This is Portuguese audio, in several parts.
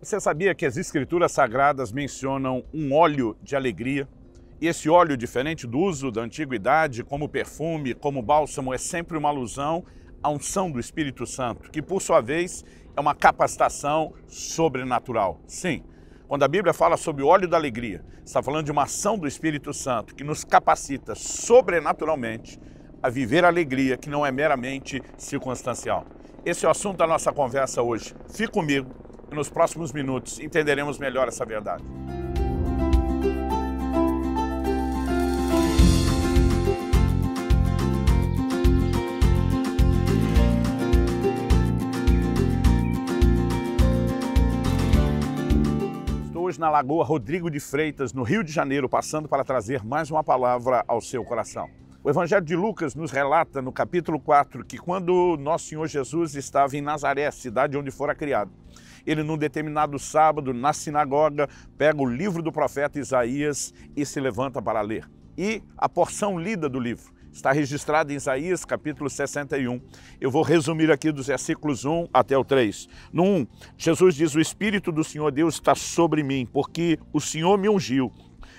Você sabia que as escrituras sagradas mencionam um óleo de alegria? E esse óleo, diferente do uso da antiguidade, como perfume, como bálsamo, é sempre uma alusão à unção do Espírito Santo, que por sua vez é uma capacitação sobrenatural. Sim, quando a Bíblia fala sobre o óleo da alegria, está falando de uma ação do Espírito Santo que nos capacita sobrenaturalmente a viver a alegria que não é meramente circunstancial. Esse é o assunto da nossa conversa hoje. Fique comigo e nos próximos minutos entenderemos melhor essa verdade. Estou hoje na Lagoa Rodrigo de Freitas, no Rio de Janeiro, passando para trazer mais uma palavra ao seu coração. O Evangelho de Lucas nos relata no capítulo 4 que quando Nosso Senhor Jesus estava em Nazaré, cidade onde fora criado, ele num determinado sábado na sinagoga pega o livro do profeta Isaías e se levanta para ler. E a porção lida do livro está registrada em Isaías capítulo 61. Eu vou resumir aqui dos versículos 1 até o 3. No 1, Jesus diz: "O Espírito do Senhor Deus está sobre mim, porque o Senhor me ungiu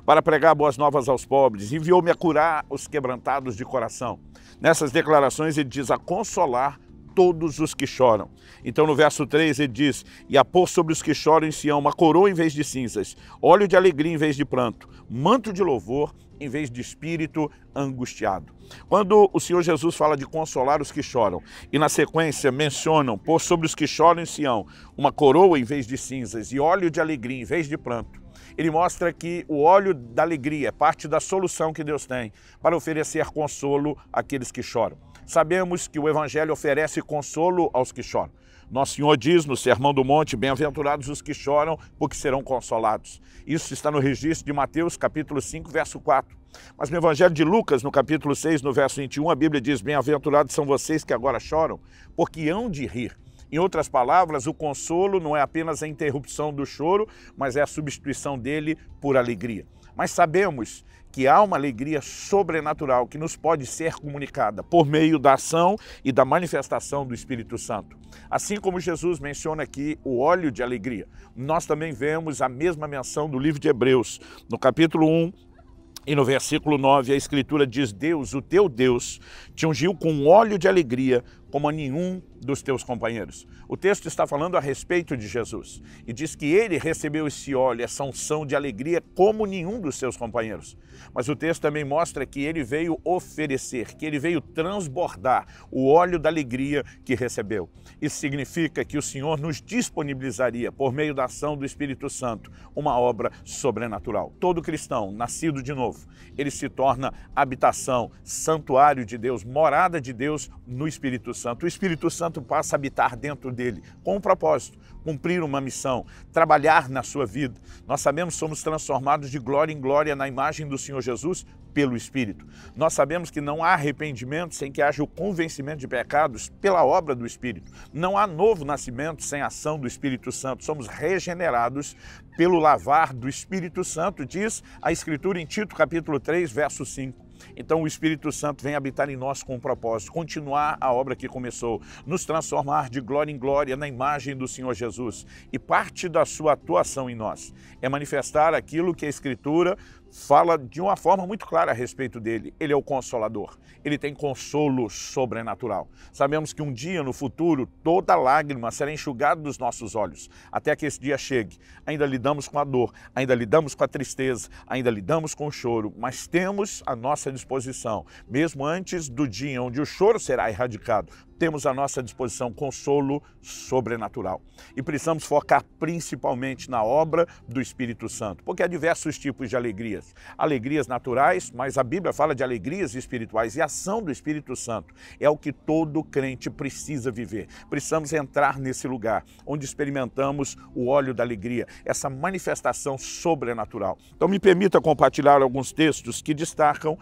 para pregar boas novas aos pobres, enviou-me a curar os quebrantados de coração." Nessas declarações ele diz: a consolar todos os que choram. Então no verso 3 ele diz: "E a pôr sobre os que choram em Sião uma coroa em vez de cinzas, óleo de alegria em vez de pranto, manto de louvor em vez de espírito angustiado." Quando o Senhor Jesus fala de consolar os que choram, e na sequência mencionam pôr sobre os que choram em Sião uma coroa em vez de cinzas e óleo de alegria em vez de pranto, ele mostra que o óleo da alegria é parte da solução que Deus tem para oferecer consolo àqueles que choram. Sabemos que o Evangelho oferece consolo aos que choram. Nosso Senhor diz no Sermão do Monte: "Bem-aventurados os que choram, porque serão consolados." Isso está no registro de Mateus, capítulo 5, verso 4. Mas no Evangelho de Lucas, no capítulo 6, no verso 21, a Bíblia diz: "Bem-aventurados são vocês que agora choram, porque hão de rir." Em outras palavras, o consolo não é apenas a interrupção do choro, mas é a substituição dele por alegria. Mas sabemos que há uma alegria sobrenatural que nos pode ser comunicada por meio da ação e da manifestação do Espírito Santo. Assim como Jesus menciona aqui o óleo de alegria, nós também vemos a mesma menção do livro de Hebreus. No capítulo 1, e no versículo 9, a Escritura diz: "Deus, o teu Deus, te ungiu com óleo de alegria como a nenhum dos teus companheiros." O texto está falando a respeito de Jesus e diz que ele recebeu esse óleo, essa unção de alegria como nenhum dos seus companheiros. Mas o texto também mostra que ele veio oferecer, que ele veio transbordar o óleo da alegria que recebeu. Isso significa que o Senhor nos disponibilizaria, por meio da ação do Espírito Santo, uma obra sobrenatural. Todo cristão nascido de novo, ele se torna habitação, santuário de Deus, morada de Deus no Espírito Santo. O Espírito Santo passa a habitar dentro dele com um propósito: cumprir uma missão, trabalhar na sua vida. Nós sabemos que somos transformados de glória em glória na imagem do Senhor Jesus pelo Espírito. Nós sabemos que não há arrependimento sem que haja o convencimento de pecados pela obra do Espírito. Não há novo nascimento sem a ação do Espírito Santo. Somos regenerados pelo lavar do Espírito Santo, diz a Escritura em Tito capítulo 3, verso 5. Então o Espírito Santo vem habitar em nós com um propósito: continuar a obra que começou, nos transformar de glória em glória na imagem do Senhor Jesus. E parte da sua atuação em nós é manifestar aquilo que a Escritura fala de uma forma muito clara a respeito dele. Ele é o Consolador, ele tem consolo sobrenatural. Sabemos que um dia no futuro toda lágrima será enxugada dos nossos olhos, até que esse dia chegue. Ainda lidamos com a dor, ainda lidamos com a tristeza, ainda lidamos com o choro, mas temos à nossa disposição, mesmo antes do dia onde o choro será erradicado, temos à nossa disposição consolo sobrenatural. E precisamos focar principalmente na obra do Espírito Santo, porque há diversos tipos de alegrias. Alegrias naturais, mas a Bíblia fala de alegrias espirituais, e a ação do Espírito Santo é o que todo crente precisa viver. Precisamos entrar nesse lugar onde experimentamos o óleo da alegria, essa manifestação sobrenatural. Então me permita compartilhar alguns textos que destacam,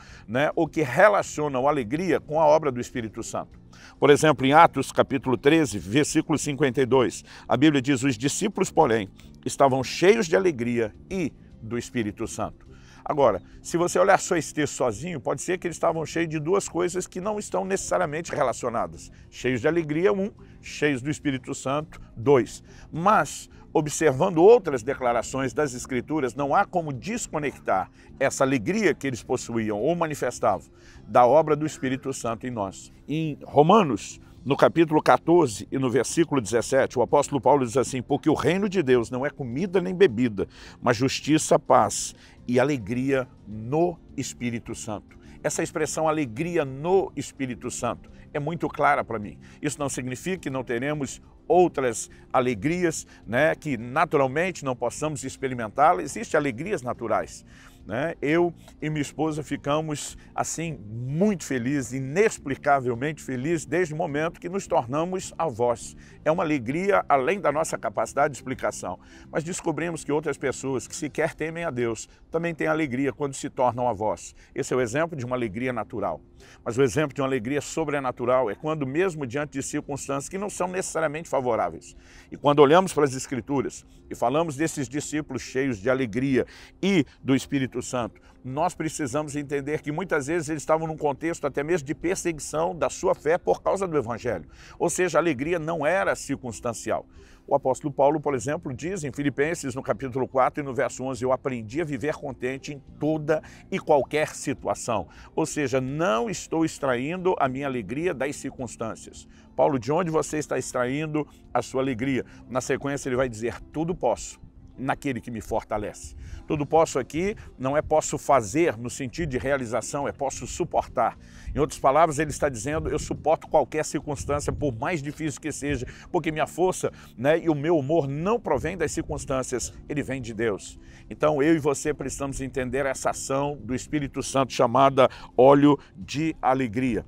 ou que relacionam a alegria com a obra do Espírito Santo. Por exemplo, em Atos capítulo 13, versículo 52, a Bíblia diz: "Os discípulos, porém, estavam cheios de alegria e do Espírito Santo." Agora, se você olhar só esse texto sozinho, pode ser que eles estavam cheios de duas coisas que não estão necessariamente relacionadas. Cheios de alegria, 1, cheios do Espírito Santo, 2. Mas observando outras declarações das Escrituras, não há como desconectar essa alegria que eles possuíam ou manifestavam da obra do Espírito Santo em nós. Em Romanos, no capítulo 14 e no versículo 17, o apóstolo Paulo diz assim: porque o reino de Deus não é comida nem bebida, mas justiça, paz e alegria no Espírito Santo. Essa expressão alegria no Espírito Santo é muito clara para mim. Isso não significa que não teremos outras alegrias, né, que naturalmente não possamos experimentá-las. Existem alegrias naturais, né? Eu e minha esposa ficamos assim muito felizes, inexplicavelmente felizes desde o momento que nos tornamos avós. É uma alegria além da nossa capacidade de explicação. Mas descobrimos que outras pessoas que sequer temem a Deus também têm alegria quando se tornam avós. Esse é o exemplo de uma alegria natural. Mas o exemplo de uma alegria sobrenatural é quando, mesmo diante de circunstâncias que não são necessariamente favoráveis, e quando olhamos para as Escrituras e falamos desses discípulos cheios de alegria e do Espírito Santo, nós precisamos entender que muitas vezes eles estavam num contexto até mesmo de perseguição da sua fé por causa do Evangelho. Ou seja, a alegria não era circunstancial. O apóstolo Paulo, por exemplo, diz em Filipenses, no capítulo 4 e no verso 11, eu aprendi a viver contente em toda e qualquer situação. Ou seja, não estou extraindo a minha alegria das circunstâncias. Paulo, de onde você está extraindo a sua alegria? Na sequência ele vai dizer, tudo posso naquele que me fortalece. Tudo posso aqui não é posso fazer no sentido de realização, é posso suportar. Em outras palavras, ele está dizendo, eu suporto qualquer circunstância, por mais difícil que seja, porque minha força, né, e o meu humor não provém das circunstâncias, ele vem de Deus. Então eu e você precisamos entender essa ação do Espírito Santo chamada óleo de alegria.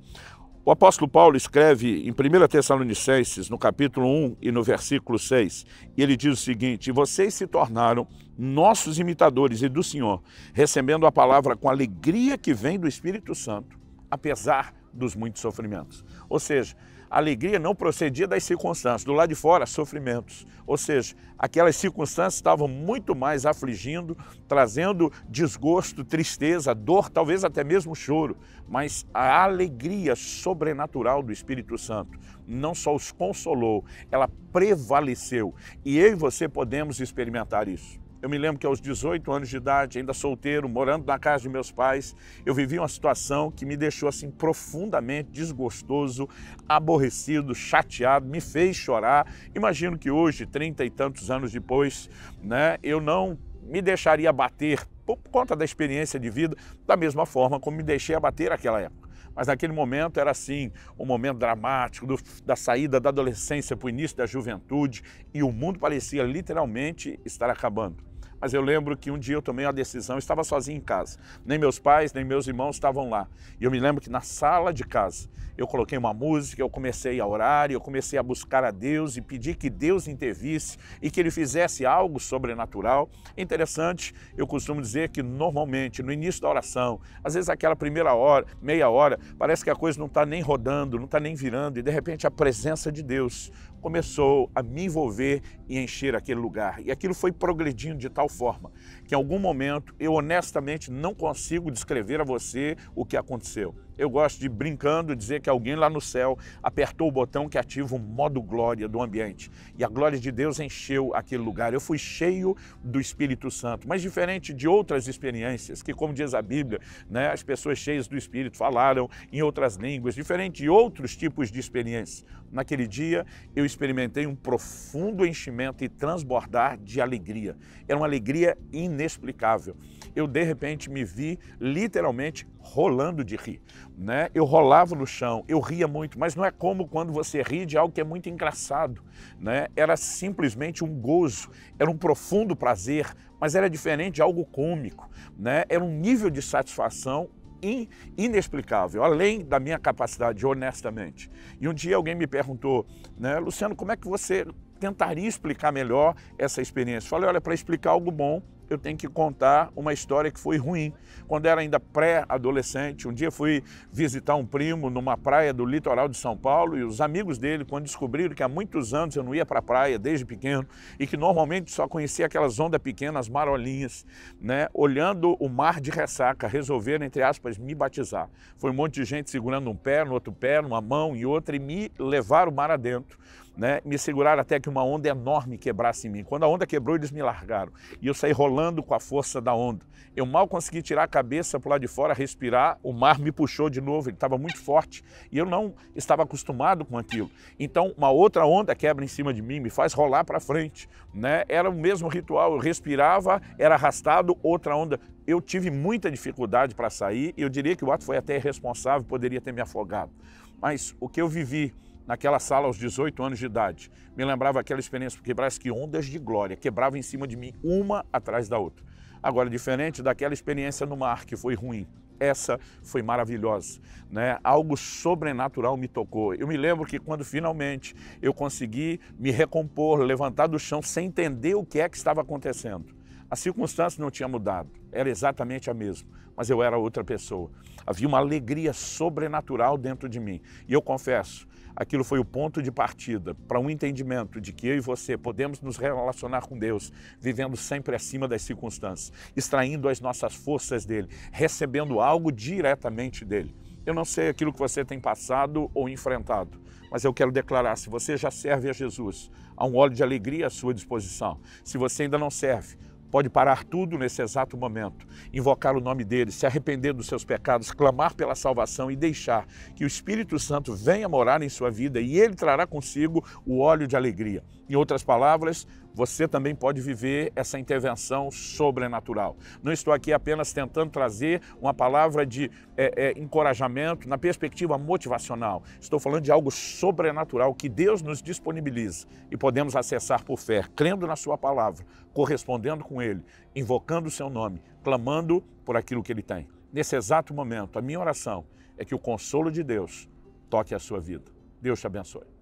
O apóstolo Paulo escreve em 1 Tessalonicenses, no capítulo 1 e no versículo 6, e ele diz o seguinte, vocês se tornaram nossos imitadores e do Senhor, recebendo a palavra com alegria que vem do Espírito Santo, apesar dos muitos sofrimentos. Ou seja, a alegria não procedia das circunstâncias, do lado de fora, sofrimentos. Ou seja, aquelas circunstâncias estavam muito mais afligindo, trazendo desgosto, tristeza, dor, talvez até mesmo choro. Mas a alegria sobrenatural do Espírito Santo não só os consolou, ela prevaleceu. E eu e você podemos experimentar isso. Eu me lembro que aos 18 anos de idade, ainda solteiro, morando na casa de meus pais, eu vivi uma situação que me deixou assim profundamente desgostoso, aborrecido, chateado, me fez chorar. Imagino que hoje, 30 e tantos anos depois, né, eu não me deixaria abater por conta da experiência de vida da mesma forma como me deixei abater naquela época. Mas naquele momento era assim, um momento dramático da saída da adolescência para o início da juventude e o mundo parecia literalmente estar acabando. Mas eu lembro que um dia eu tomei uma decisão, eu estava sozinho em casa. Nem meus pais, nem meus irmãos estavam lá. E eu me lembro que na sala de casa, eu coloquei uma música, eu comecei a orar, eu comecei a buscar a Deus e pedir que Deus intervisse e que Ele fizesse algo sobrenatural. É interessante, eu costumo dizer que normalmente no início da oração, às vezes aquela primeira hora, meia hora, parece que a coisa não está nem rodando, não está nem virando e de repente a presença de Deus começou a me envolver e encher aquele lugar. E aquilo foi progredindo de tal forma que em algum momento eu honestamente não consigo descrever a você o que aconteceu. Eu gosto de, brincando, dizer que alguém lá no céu apertou o botão que ativa o modo glória do ambiente. E a glória de Deus encheu aquele lugar. Eu fui cheio do Espírito Santo. Mas diferente de outras experiências, que como diz a Bíblia, né, as pessoas cheias do Espírito falaram em outras línguas, diferente de outros tipos de experiências. Naquele dia eu experimentei um profundo enchimento e transbordar de alegria. Era uma alegria inexplicável. Eu de repente me vi literalmente rolando de rir, né? Eu rolava no chão, eu ria muito, mas não é como quando você ri de algo que é muito engraçado, né? Era simplesmente um gozo, era um profundo prazer, mas era diferente de algo cômico, né? Era um nível de satisfação inexplicável, além da minha capacidade, honestamente. E um dia alguém me perguntou, né, Luciano, como é que você tentaria explicar melhor essa experiência? Eu falei, olha, para explicar algo bom, eu tenho que contar uma história que foi ruim. Quando era ainda pré-adolescente, um dia fui visitar um primo numa praia do litoral de São Paulo e os amigos dele, quando descobriram que há muitos anos eu não ia para a praia desde pequeno e que normalmente só conhecia aquelas ondas pequenas, marolinhas, né, olhando o mar de ressaca, resolveram, entre aspas, me batizar. Foi um monte de gente segurando um pé, no outro pé, numa mão e outra e me levaram o mar adentro. né? Me seguraram até que uma onda enorme quebrasse em mim. Quando a onda quebrou, eles me largaram. E eu saí rolando com a força da onda. Eu mal consegui tirar a cabeça para o lado de fora, respirar, o mar me puxou de novo, ele estava muito forte e eu não estava acostumado com aquilo. Então, uma outra onda quebra em cima de mim, me faz rolar para frente, né? Era o mesmo ritual, eu respirava, era arrastado, outra onda. Eu tive muita dificuldade para sair e eu diria que o ato foi até irresponsável, poderia ter me afogado. Mas o que eu vivi naquela sala aos 18 anos de idade, me lembrava aquela experiência, porque parece que ondas de glória quebravam em cima de mim, uma atrás da outra. Agora, diferente daquela experiência no mar, que foi ruim, essa foi maravilhosa, né? Algo sobrenatural me tocou. Eu me lembro que quando finalmente eu consegui me recompor, levantar do chão sem entender o que é que estava acontecendo. A circunstância não tinha mudado, era exatamente a mesma, mas eu era outra pessoa. Havia uma alegria sobrenatural dentro de mim. E eu confesso, aquilo foi o ponto de partida para um entendimento de que eu e você podemos nos relacionar com Deus, vivendo sempre acima das circunstâncias, extraindo as nossas forças dele, recebendo algo diretamente dele. Eu não sei aquilo que você tem passado ou enfrentado, mas eu quero declarar, se você já serve a Jesus, há um óleo de alegria à sua disposição. Se você ainda não serve, pode parar tudo nesse exato momento, invocar o nome dele, se arrepender dos seus pecados, clamar pela salvação e deixar que o Espírito Santo venha morar em sua vida e ele trará consigo o óleo de alegria. Em outras palavras, você também pode viver essa intervenção sobrenatural. Não estou aqui apenas tentando trazer uma palavra de encorajamento na perspectiva motivacional. Estou falando de algo sobrenatural que Deus nos disponibiliza e podemos acessar por fé, crendo na sua palavra, correspondendo com ele, invocando o seu nome, clamando por aquilo que ele tem. Nesse exato momento, a minha oração é que o consolo de Deus toque a sua vida. Deus te abençoe.